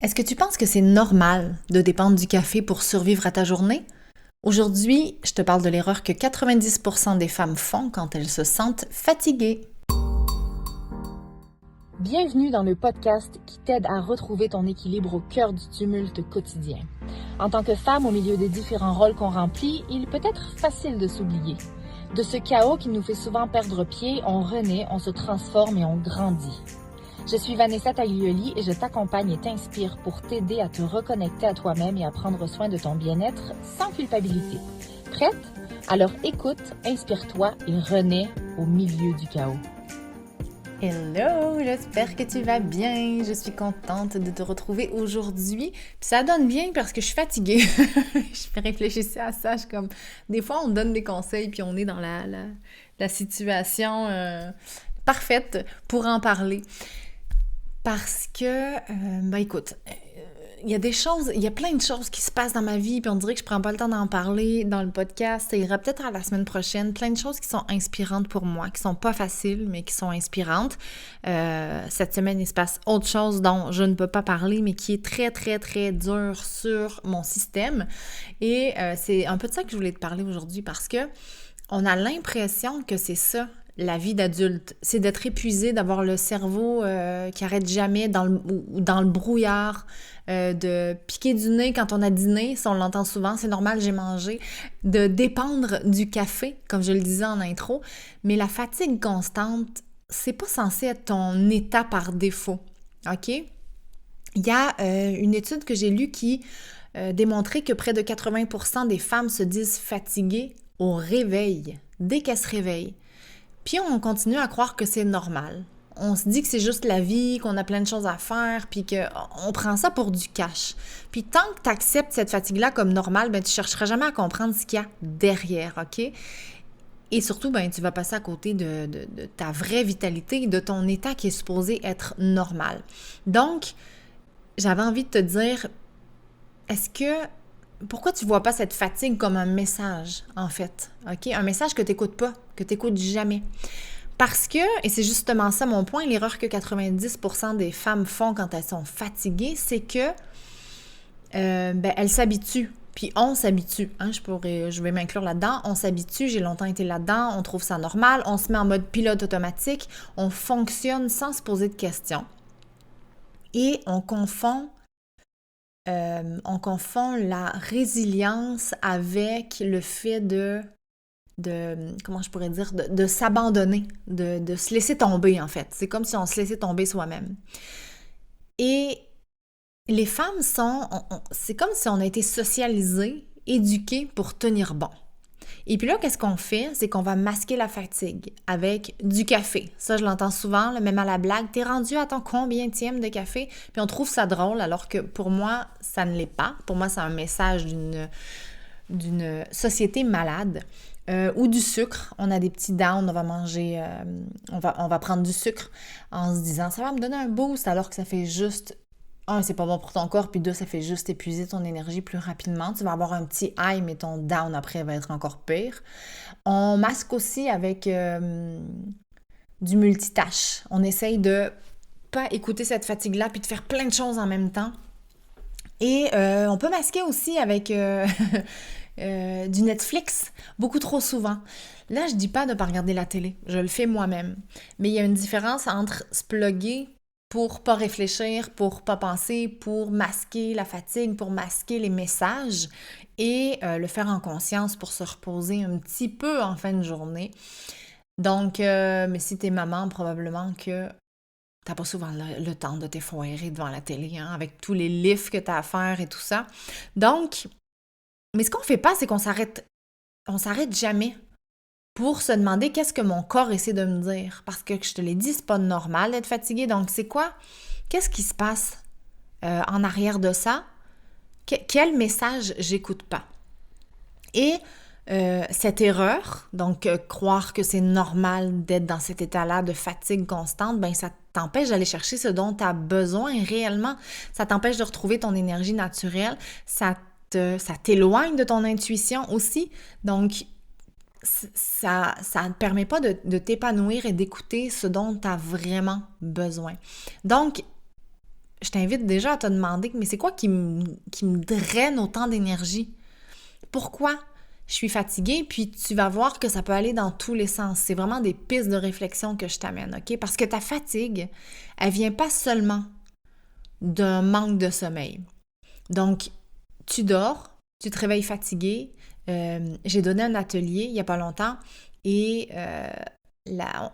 Est-ce que tu penses que c'est normal de dépendre du café pour survivre à ta journée? Aujourd'hui, je te parle de l'erreur que 90% des femmes font quand elles se sentent fatiguées. Bienvenue dans le podcast qui t'aide à retrouver ton équilibre au cœur du tumulte quotidien. En tant que femme au milieu des différents rôles qu'on remplit, il peut être facile de s'oublier. De ce chaos qui nous fait souvent perdre pied, on renaît, on se transforme et on grandit. Je suis Vanessa Taglioli et je t'accompagne et t'inspire pour t'aider à te reconnecter à toi-même et à prendre soin de ton bien-être sans culpabilité. Prête? Alors écoute, inspire-toi et renais au milieu du chaos. Hello, j'espère que tu vas bien. Je suis contente de te retrouver aujourd'hui. Puis ça donne bien parce que je suis fatiguée. Je réfléchissais à ça. Je suis comme, des fois, on donne des conseils puis on est dans la situation parfaite pour en parler. Parce que, écoute, il y a des choses, il y a plein de choses qui se passent dans ma vie, puis on dirait que je prends pas le temps d'en parler dans le podcast. Ça ira peut-être à la semaine prochaine. Plein de choses qui sont inspirantes pour moi, qui sont pas faciles, mais qui sont inspirantes. Cette semaine, il se passe autre chose dont je ne peux pas parler, mais qui est très, très, très dur sur mon système. Et c'est un peu de ça que je voulais te parler aujourd'hui parce que on a l'impression que c'est ça, la vie d'adulte. C'est d'être épuisé, d'avoir le cerveau qui arrête jamais dans le brouillard, de piquer du nez quand on a dîné, ça on l'entend souvent, c'est normal, j'ai mangé, de dépendre du café, comme je le disais en intro, mais la fatigue constante, c'est pas censé être ton état par défaut, OK? Il y a une étude que j'ai lue qui démontrait que près de 80% des femmes se disent fatiguées au réveil, dès qu'elles se réveillent. Puis on continue à croire que c'est normal. On se dit que c'est juste la vie, qu'on a plein de choses à faire, puis qu'on prend ça pour du cash. Puis tant que tu acceptes cette fatigue-là comme normale, ben tu chercheras jamais à comprendre ce qu'il y a derrière, OK? Et surtout, ben tu vas passer à côté de ta vraie vitalité, de ton état qui est supposé être normal. Donc, j'avais envie de te dire, pourquoi tu vois pas cette fatigue comme un message, en fait? OK? Un message que tu n'écoutes pas, que tu n'écoutes jamais. Parce que, et c'est justement ça mon point, l'erreur que 90% des femmes font quand elles sont fatiguées, c'est que elles s'habituent. Puis on s'habitue, hein, je vais m'inclure là-dedans, on s'habitue, j'ai longtemps été là-dedans, on trouve ça normal, on se met en mode pilote automatique, on fonctionne sans se poser de questions. Et on confond la résilience avec le fait comment je pourrais dire, de s'abandonner, de se laisser tomber en fait. C'est comme si on se laissait tomber soi-même. Et les femmes c'est comme si on a été socialisées, éduquées pour tenir bon. Et puis là, qu'est-ce qu'on fait? C'est qu'on va masquer la fatigue avec du café. Ça, je l'entends souvent, même à la blague. T'es rendu à ton combientième de café? Puis on trouve ça drôle, alors que pour moi, ça ne l'est pas. Pour moi, c'est un message d'une société malade. Ou du sucre. On a des petits downs, on va manger, on va prendre du sucre en se disant ça va me donner un boost alors que ça fait juste un, c'est pas bon pour ton corps, puis deux, ça fait juste épuiser ton énergie plus rapidement. Tu vas avoir un petit high, mais ton down après va être encore pire. On masque aussi avec du multitâche. On essaye de pas écouter cette fatigue-là puis de faire plein de choses en même temps. Et on peut masquer aussi avec du Netflix, beaucoup trop souvent. Là, je dis pas de pas regarder la télé, je le fais moi-même. Mais il y a une différence entre se plugger pour pas réfléchir, pour pas penser, pour masquer la fatigue, pour masquer les messages et le faire en conscience pour se reposer un petit peu en fin de journée. Donc, mais si t'es maman, probablement que t'as pas souvent le temps de t'effoirer devant la télé, hein, avec tous les livres que t'as à faire et tout ça. Donc, mais ce qu'on fait pas, c'est on s'arrête jamais pour se demander qu'est-ce que mon corps essaie de me dire. Parce que je te l'ai dit, c'est pas normal d'être fatigué. Donc, c'est quoi? Qu'est-ce qui se passe en arrière de ça? Quel message j'écoute pas? Et cette erreur, donc croire que c'est normal d'être dans cet état-là de fatigue constante, ben ça t'empêche d'aller chercher ce dont tu as besoin réellement. Ça t'empêche de retrouver ton énergie naturelle. Ça t'éloigne de ton intuition aussi. Donc, ça ne permet pas de t'épanouir et d'écouter ce dont tu as vraiment besoin. Donc, je t'invite déjà à te demander, mais c'est quoi qui me draine autant d'énergie? Pourquoi je suis fatiguée? Puis tu vas voir que ça peut aller dans tous les sens. C'est vraiment des pistes de réflexion que je t'amène, OK? Parce que ta fatigue, elle vient pas seulement d'un manque de sommeil. Donc, tu dors, tu te réveilles fatigué. J'ai donné un atelier il n'y a pas longtemps et là,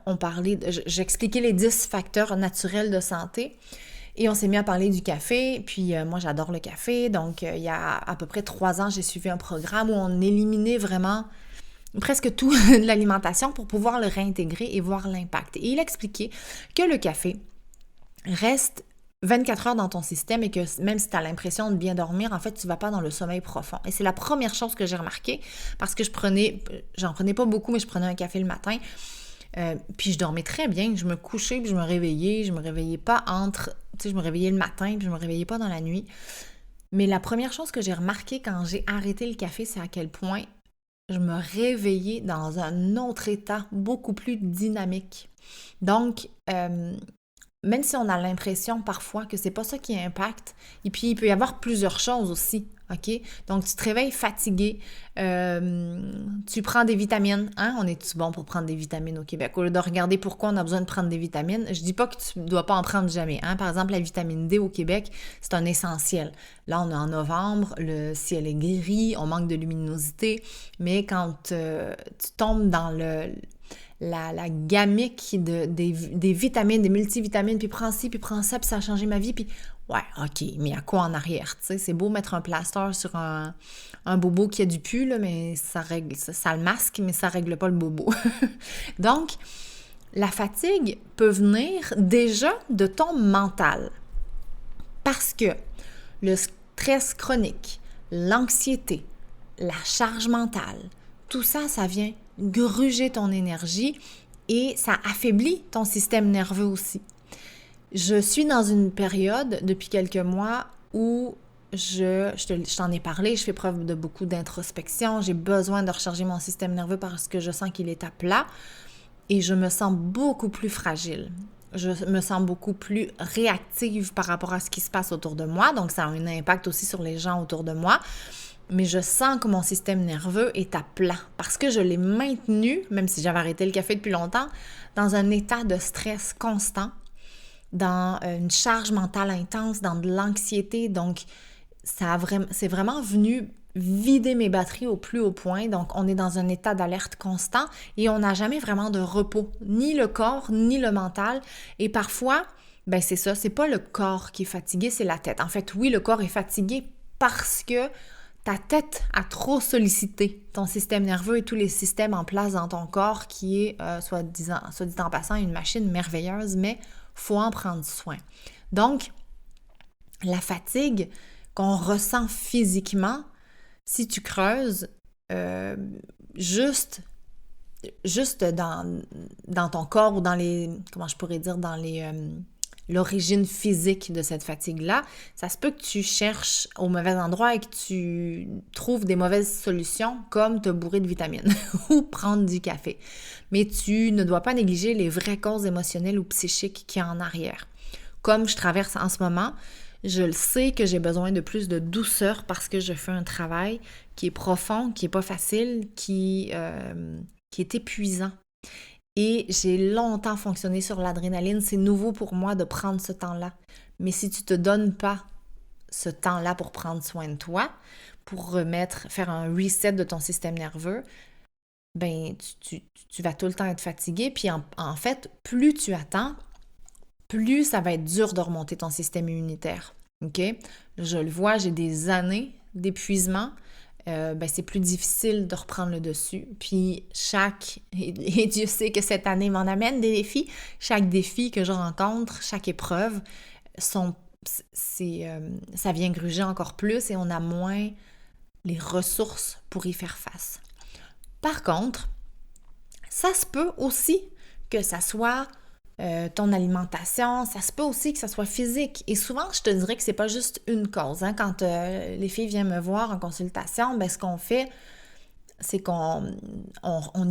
j'expliquais les 10 facteurs naturels de santé et on s'est mis à parler du café. Puis moi, j'adore le café. Donc, il y a à peu près 3 ans, j'ai suivi un programme où on éliminait vraiment presque tout de l'alimentation pour pouvoir le réintégrer et voir l'impact. Et il expliquait que le café reste 24 heures dans ton système et que même si tu as l'impression de bien dormir, en fait, tu ne vas pas dans le sommeil profond. Et c'est la première chose que j'ai remarqué parce que j'en prenais pas beaucoup, mais je prenais un café le matin. Puis je dormais très bien. Je me couchais puis je me réveillais. Je me réveillais pas je me réveillais le matin puis je me réveillais pas dans la nuit. Mais la première chose que j'ai remarqué quand j'ai arrêté le café, c'est à quel point je me réveillais dans un autre état beaucoup plus dynamique. Donc, même si on a l'impression parfois que c'est pas ça qui impacte, et puis il peut y avoir plusieurs choses aussi, OK? Donc, tu te réveilles fatigué, tu prends des vitamines, hein? On est-tu bon pour prendre des vitamines au Québec? Au lieu de regarder pourquoi on a besoin de prendre des vitamines, je dis pas que tu dois pas en prendre jamais, hein? Par exemple, la vitamine D au Québec, c'est un essentiel. Là, on est en novembre, le ciel est gris, on manque de luminosité, mais quand tu tombes dans la gamique des vitamines, des multivitamines, puis prends ci, puis prends ça, puis ça a changé ma vie, puis ouais, OK, mais à quoi en arrière, tu sais? C'est beau mettre un plaster sur un bobo qui a du pu, là, mais ça le masque, mais ça règle pas le bobo. Donc, la fatigue peut venir déjà de ton mental. Parce que le stress chronique, l'anxiété, la charge mentale, tout ça, ça vient gruger ton énergie et ça affaiblit ton système nerveux aussi. Je suis dans une période depuis quelques mois où je t'en ai parlé, je fais preuve de beaucoup d'introspection, j'ai besoin de recharger mon système nerveux parce que je sens qu'il est à plat et je me sens beaucoup plus fragile. Je me sens beaucoup plus réactive par rapport à ce qui se passe autour de moi, donc ça a un impact aussi sur les gens autour de moi. Mais je sens que mon système nerveux est à plat parce que je l'ai maintenu, même si j'avais arrêté le café depuis longtemps, dans un état de stress constant, dans une charge mentale intense, dans de l'anxiété. Donc, c'est vraiment venu vider mes batteries au plus haut point. Donc, on est dans un état d'alerte constant et on n'a jamais vraiment de repos, ni le corps, ni le mental. Et parfois, ben c'est ça, c'est pas le corps qui est fatigué, c'est la tête. En fait, oui, le corps est fatigué parce que ta tête a trop sollicité ton système nerveux et tous les systèmes en place dans ton corps qui est, soit dit en passant, une machine merveilleuse, mais faut en prendre soin. Donc, la fatigue qu'on ressent physiquement, si tu creuses, juste dans ton corps ou dans les, comment je pourrais dire, dans l'origine physique de cette fatigue-là, ça se peut que tu cherches au mauvais endroit et que tu trouves des mauvaises solutions comme te bourrer de vitamines ou prendre du café. Mais tu ne dois pas négliger les vraies causes émotionnelles ou psychiques qu'il y a en arrière. Comme je traverse en ce moment, je le sais que j'ai besoin de plus de douceur parce que je fais un travail qui est profond, qui n'est pas facile, qui est épuisant. Et j'ai longtemps fonctionné sur l'adrénaline. C'est nouveau pour moi de prendre ce temps-là. Mais si tu ne te donnes pas ce temps-là pour prendre soin de toi, pour faire un reset de ton système nerveux, ben tu vas tout le temps être fatigué. Puis en fait, plus tu attends, plus ça va être dur de remonter ton système immunitaire. OK? Je le vois, j'ai des années d'épuisement. C'est plus difficile de reprendre le dessus. Puis et Dieu sait que cette année m'en amène des défis, chaque défi que je rencontre, chaque épreuve, ça vient gruger encore plus et on a moins les ressources pour y faire face. Par contre, ça se peut aussi que ça soit ton alimentation, ça se peut aussi que ça soit physique. Et souvent, je te dirais que c'est pas juste une cause. Hein. Quand les filles viennent me voir en consultation, ce qu'on fait, c'est qu'on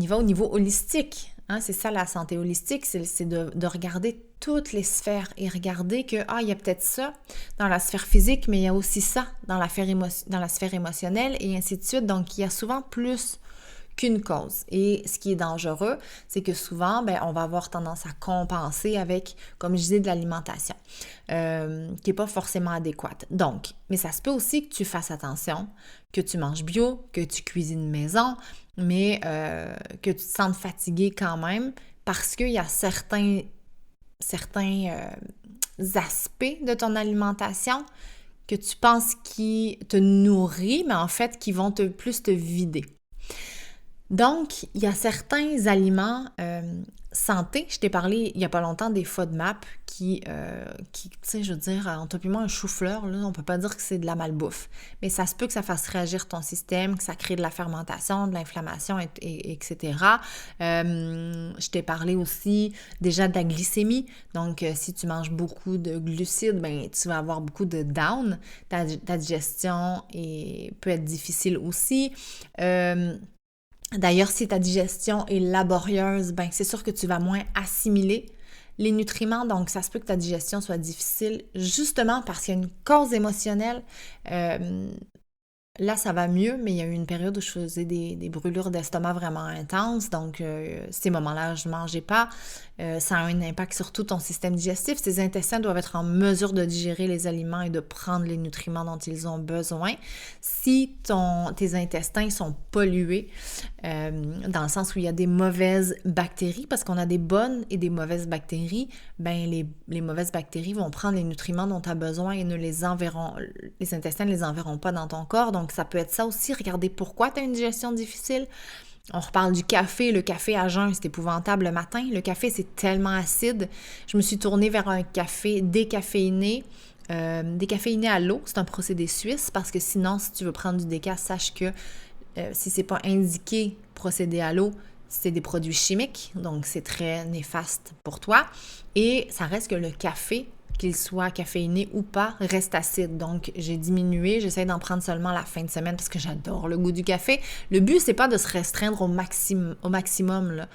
y va au niveau holistique. Hein, c'est ça la santé holistique, c'est de regarder toutes les sphères et regarder que, il y a peut-être ça dans la sphère physique, mais il y a aussi ça dans la sphère émotionnelle et ainsi de suite. Donc, il y a souvent plus qu'une cause. Et ce qui est dangereux, c'est que souvent, on va avoir tendance à compenser avec, comme je disais, de l'alimentation, qui n'est pas forcément adéquate. Donc, mais ça se peut aussi que tu fasses attention, que tu manges bio, que tu cuisines maison, mais que tu te sentes fatigué quand même, parce qu'il y a certains aspects de ton alimentation que tu penses qui te nourrit, mais en fait qui vont plus te vider. Donc, il y a certains aliments santé. Je t'ai parlé il n'y a pas longtemps des FODMAP qui tu sais, je veux dire, en toi et moi, un chou-fleur, là, on peut pas dire que c'est de la malbouffe. Mais ça se peut que ça fasse réagir ton système, que ça crée de la fermentation, de l'inflammation, etc. Je t'ai parlé aussi déjà de la glycémie. Donc, si tu manges beaucoup de glucides, tu vas avoir beaucoup de down. Ta digestion peut être difficile aussi. D'ailleurs, si ta digestion est laborieuse, c'est sûr que tu vas moins assimiler les nutriments, donc ça se peut que ta digestion soit difficile justement parce qu'il y a une cause émotionnelle. Là, ça va mieux, mais il y a eu une période où je faisais des brûlures d'estomac vraiment intenses, donc ces moments-là, je ne mangeais pas. Ça a un impact sur tout ton système digestif. Tes intestins doivent être en mesure de digérer les aliments et de prendre les nutriments dont ils ont besoin. Si tes intestins sont pollués, dans le sens où il y a des mauvaises bactéries, parce qu'on a des bonnes et des mauvaises bactéries, les mauvaises bactéries vont prendre les nutriments dont tu as besoin et les intestins ne les enverront pas dans ton corps. Donc, ça peut être ça aussi. Regardez pourquoi tu as une digestion difficile. On reparle du café. Le café à jeun, c'est épouvantable le matin. Le café, c'est tellement acide. Je me suis tournée vers un café décaféiné. Décaféiné à l'eau, c'est un procédé suisse parce que sinon, si tu veux prendre du déca, sache que si c'est pas indiqué procédé à l'eau, c'est des produits chimiques, donc c'est très néfaste pour toi. Et ça reste que le café, qu'il soit caféiné ou pas, reste acide. Donc, j'ai diminué, j'essaie d'en prendre seulement la fin de semaine parce que j'adore le goût du café. Le but, c'est pas de se restreindre au maximum, là.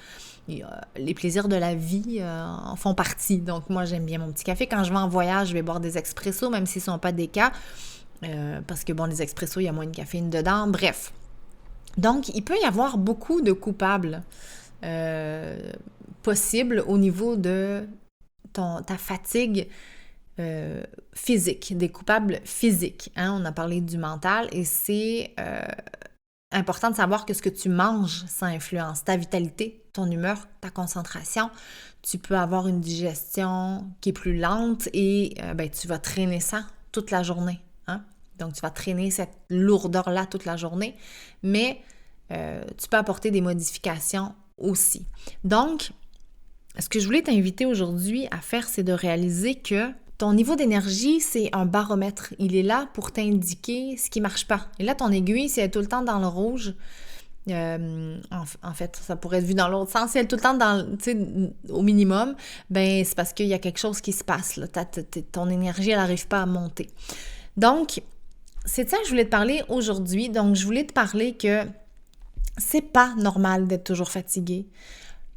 Les plaisirs de la vie en font partie. Donc, moi, j'aime bien mon petit café. Quand je vais en voyage, je vais boire des expressos, même s'ils ne sont pas déca, parce que, les expressos, il y a moins de caféine dedans. Bref. Donc, il peut y avoir beaucoup de coupables possibles au niveau de ta fatigue physique, des coupables physiques. Hein? On a parlé du mental et c'est important de savoir que ce que tu manges, ça influence ta vitalité, ton humeur, ta concentration. Tu peux avoir une digestion qui est plus lente et tu vas traîner ça toute la journée. Hein? Donc, tu vas traîner cette lourdeur-là toute la journée, mais tu peux apporter des modifications aussi. Donc, ce que je voulais t'inviter aujourd'hui à faire, c'est de réaliser que ton niveau d'énergie, c'est un baromètre. Il est là pour t'indiquer ce qui ne marche pas. Et là, ton aiguille, si elle est tout le temps dans le rouge, en fait, ça pourrait être vu dans l'autre sens. Si elle est tout le temps au minimum, c'est parce qu'il y a quelque chose qui se passe. Là. Ton énergie, elle n'arrive pas à monter. Donc, c'est de ça que je voulais te parler aujourd'hui. Donc, je voulais te parler que c'est pas normal d'être toujours fatigué,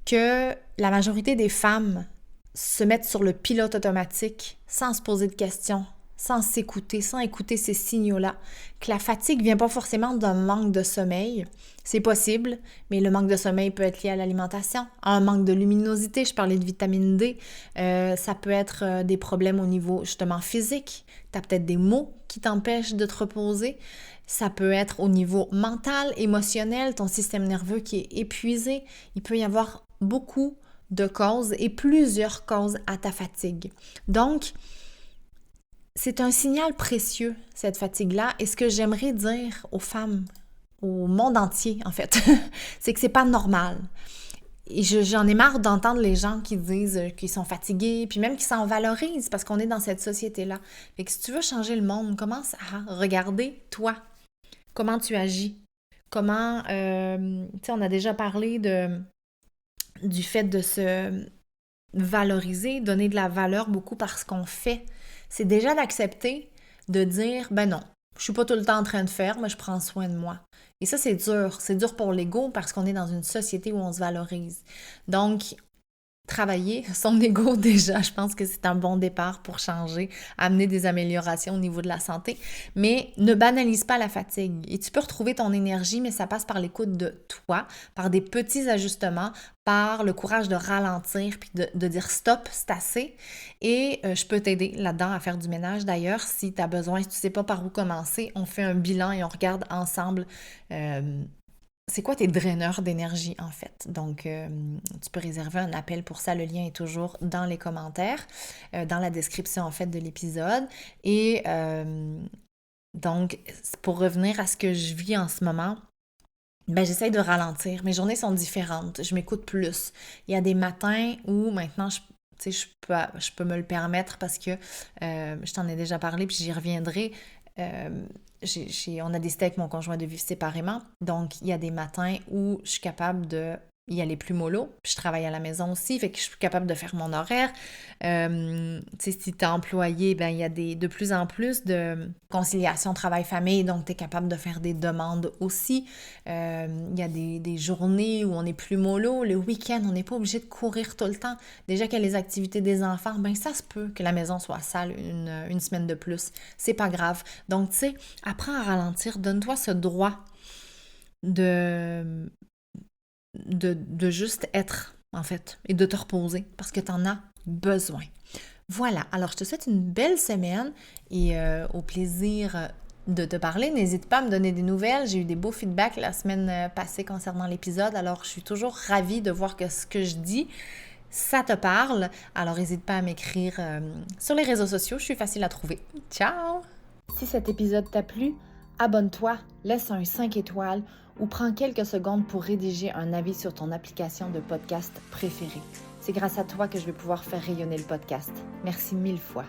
que la majorité des femmes se mettent sur le pilote automatique sans se poser de questions, sans s'écouter, sans écouter ces signaux-là, que la fatigue vient pas forcément d'un manque de sommeil. C'est possible, mais le manque de sommeil peut être lié à l'alimentation, à un manque de luminosité, je parlais de vitamine D, ça peut être des problèmes au niveau justement physique, tu as peut-être des maux qui t'empêchent de te reposer, ça peut être au niveau mental, émotionnel, ton système nerveux qui est épuisé, il peut y avoir beaucoup de causes et plusieurs causes à ta fatigue. Donc, c'est un signal précieux, cette fatigue-là. Et ce que j'aimerais dire aux femmes, au monde entier, en fait, c'est que c'est pas normal. Et j'en ai marre d'entendre les gens qui disent qu'ils sont fatigués, puis même qui s'en valorisent parce qu'on est dans cette société-là. Fait que si tu veux changer le monde, commence à regarder toi, comment tu agis. Comment, tu sais, on a déjà parlé du fait de se valoriser, donner de la valeur beaucoup par ce qu'on fait. C'est déjà d'accepter de dire, non, Je suis pas tout le temps en train de faire, mais je prends soin de moi. Et ça, c'est dur. C'est dur pour l'ego parce qu'on est dans une société où on se valorise. Donc, travailler son ego déjà, je pense que c'est un bon départ pour changer, amener des améliorations au niveau de la santé, mais ne banalise pas la fatigue. Et tu peux retrouver ton énergie, mais ça passe par l'écoute de toi, par des petits ajustements, par le courage de ralentir, puis de dire stop, c'est assez. Et je peux t'aider là-dedans à faire du ménage. D'ailleurs, si tu as besoin, si tu ne sais pas par où commencer, on fait un bilan et on regarde ensemble c'est quoi tes draineurs d'énergie, en fait? Donc, tu peux réserver un appel pour ça. Le lien est toujours dans les commentaires, dans la description, en fait, de l'épisode. Et donc, pour revenir à ce que je vis en ce moment, ben, j'essaie de ralentir. Mes journées sont différentes. Je m'écoute plus. Il y a des matins où maintenant, tu sais, je peux me le permettre parce que je t'en ai déjà parlé, puis j'y reviendrai. On a décidé avec mon conjoint de vivre séparément. Donc, il y a des matins où je suis capable de y aller plus mollo. Puis je travaille à la maison aussi, fait que je suis capable de faire mon horaire. Tu sais, si tu es employé, ben il y a de plus en plus de conciliation travail-famille, donc tu es capable de faire des demandes aussi. Il y a des journées où on est plus mollo. Le week-end, on n'est pas obligé de courir tout le temps. Déjà qu'il y a les activités des enfants, ben ça se peut que la maison soit sale une semaine de plus. C'est pas grave. Donc, tu sais, apprends à ralentir. Donne-toi ce droit de juste être, en fait, et de te reposer parce que tu en as besoin. Voilà, alors je te souhaite une belle semaine et au plaisir de te parler. N'hésite pas à me donner des nouvelles. J'ai eu des beaux feedbacks la semaine passée concernant l'épisode, alors je suis toujours ravie de voir que ce que je dis, ça te parle. Alors n'hésite pas à m'écrire sur les réseaux sociaux, je suis facile à trouver. Ciao! Si cet épisode t'a plu, abonne-toi, laisse un 5 étoiles ou prends quelques secondes pour rédiger un avis sur ton application de podcast préférée. C'est grâce à toi que je vais pouvoir faire rayonner le podcast. Merci 1000 fois.